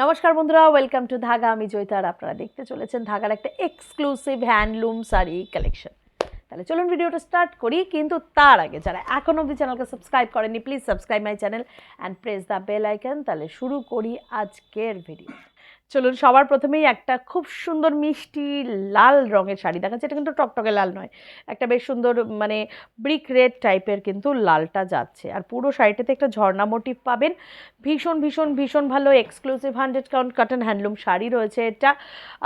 নমস্কার বন্ধুরা, welcome to ধাগা। আমি জয়িতা আর আপনারা দেখতে চলেছেন ধাগার একটা এক্সক্লুসিভ হ্যান্ডলুম শাড়ি কালেকশন। তাহলে চলুন ভিডিওটা স্টার্ট করি, কিন্তু তার আগে যারা এখন অবধি চ্যানেলকে সাবস্ক্রাইব করেননি, please subscribe my channel and press the bell icon. তাহলে শুরু করি আজকের ভিডিও। চলুন সবার প্রথমেই একটা খুব সুন্দর মিষ্টি লাল রঙের শাড়ি দেখাচ্ছে। এটা কিন্তু টকটকে লাল নয়, একটা বেশ সুন্দর মানে ব্রিক রেড টাইপের কিন্তু লালটা যাচ্ছে। আর পুরো শাড়িটাতে একটা ঝর্ণা মোটিভ পাবেন। ভীষণ ভীষণ ভীষণ ভালো exclusive 100 count cotton handloom sari রয়েছে এটা।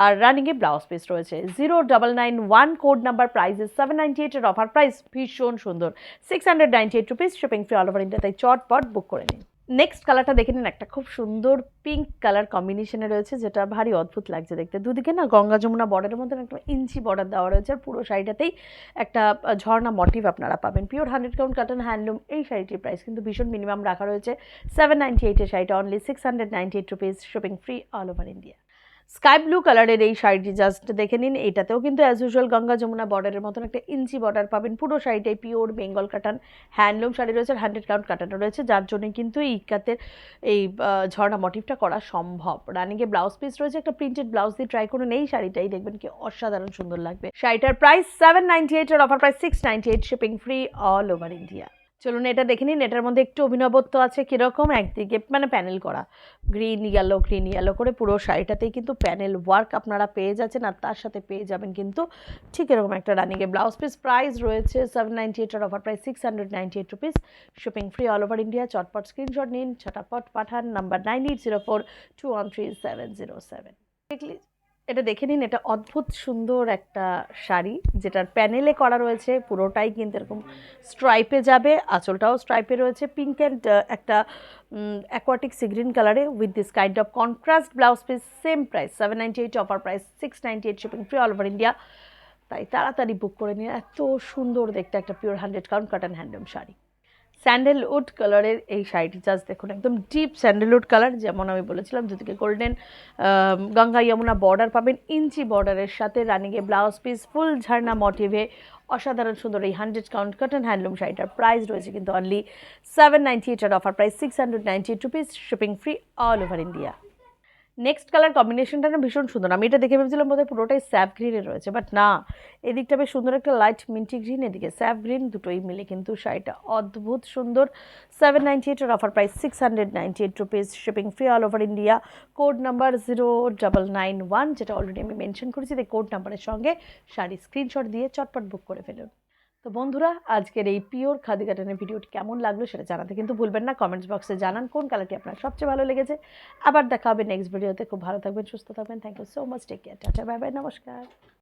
আর রানিংয়ে ব্লাউজ পিস রয়েছে 0991 কোড নাম্বার, প্রাইস 798, এর অফার প্রাইস ভীষণ সুন্দর 698 rupees, shipping free all over India. তাই চটপট বুক করে নিন। নেক্সট কালারটা দেখে নিন, একটা খুব সুন্দর পিঙ্ক কালার কম্বিনেশনে রয়েছে, যেটা ভারী অদ্ভুত লাগছে দেখতে। দুদিকে না গঙ্গা যমুনা বর্ডারের মধ্যে একটা ইঞ্চি বর্ডার দেওয়া রয়েছে, আর পুরো শাড়িটাতেই একটা ঝর্ণা মোটিভ আপনারা পাবেন। পিওর 100 কাউন্ট কটন হ্যান্ডলুম এই শাড়িটির প্রাইস কিন্তু ভীষণ মিনিমাম রাখা রয়েছে 798, এর শাড়িটা only 698 rupees, shipping free all over India. Sky blue কালারের এই শাড়িটি জাস্ট দেখে নিন। এটাতেও কিন্তু অ্যাজ ইউজুয়াল গঙ্গা যমুনা বর্ডারের মতন একটা ইঞ্চি বর্ডার পাবেন। পুরো শাড়িটাই পিওর বেঙ্গল কাটান হ্যান্ডলুম শাড়ি রয়েছে, 100 কাউন্ট কাটানো রয়েছে, যার জন্য কিন্তু এই ইক্কাতের এই ঝর্ণা মোটিভটা করা সম্ভব। রানিংয়ে ব্লাউজ পিস রয়েছে, একটা প্রিন্টেড ব্লাউজ দিয়ে ট্রাই করুন এই শাড়িটাই, দেখবেন কি অসাধারণ সুন্দর লাগবে। শাড়িটার প্রাইস 798, এর offer price 698, shipping free all over India. চলুন এটা দেখে নিন। এটার মধ্যে একটু অভিনবত্ব আছে। কীরকম, একদিকে মানে প্যানেল করা গ্রিন ইয়েলো করে পুরো শাড়িটাতেই কিন্তু প্যানেল ওয়ার্ক আপনারা পেয়ে যাচ্ছেন, আর তার সাথে পেয়ে যাবেন কিন্তু ঠিক এরকম একটা রানিংয়ে ব্লাউজ পিস। প্রাইস রয়েছে 798, এর offer price 698 rupees, shipping free all over India. চটপট স্ক্রিনশট নিন, ছটাপট পাঠান নাম্বার 9804213707। দেখলি এটা দেখে নিন। এটা অদ্ভুত সুন্দর একটা শাড়ি, যেটার প্যানেলে করা রয়েছে, পুরোটাই কিন্তু এরকম স্ট্রাইপে যাবে, আঁচলটাও স্ট্রাইপে রয়েছে, পিঙ্ক অ্যান্ড একটা অ্যাকোয়াটিক সি গ্রিন কালারে with this kind of contrast blouse piece. Same price 798, offer price 698, shipping free all over India. তাই তাড়াতাড়ি বুক করে নিন। এত সুন্দর দেখতে একটা pure 100 count cotton handloom sari. Sandalwood কালারের এই শাড়িটি জাস্ট দেখুন, একদম ডিপ স্যান্ডেলউড কালার, যেমন আমি বলেছিলাম দুদিকে গোল্ডেন গঙ্গা যমুনা বর্ডার পাবেন, ইঞ্চি বর্ডারের সাথে রানিংয়ে ব্লাউজ পিস, ফুল ঝাড়না মোটিভে অসাধারণ সুন্দর এই 100 কাউন্ট কটন হ্যান্ডলুম শাড়িটার প্রাইস রয়েছে কিন্তু অনলি 798, এর offer price 698 rupees, shipping free all over India. Next colour কম্বিনেশনটা না ভীষণ সুন্দর। আমি এটা দেখে ভেবেছিলাম বোধহয় পুরোটাই স্যাফ গ্রিনে রয়েছে, বাট না, এদিকটা বেশ সুন্দর একটা লাইট মিন্টি গ্রিন, এদিকে স্যাফ গ্রিন, দুটোই মিলে কিন্তু শাড়িটা অদ্ভুত সুন্দর। 798, এর offer price 698 rupees, shipping free all over India. Code number 0991, যেটা অলরেডি আমি মেনশন করেছি, তাই কোড নাম্বারের সঙ্গে শাড়ির স্ক্রিনশট দিয়ে চটপট বুক করে ফেলুন। তো বন্ধুরা, আজকের এই পিওর খাদি কাটানের ভিডিওটি কেমন লাগলো সেটা জানাতে কিন্তু ভুলবেন না। কমেন্টস বক্সে জানান কোন কালারটি আপনার সবচেয়ে ভালো লেগেছে। আবার দেখা হবে নেক্সট ভিডিওতে। খুব ভালো থাকবেন, সুস্থ থাকবেন। Thank you so much, take care, tata, bye bye, নমস্কার।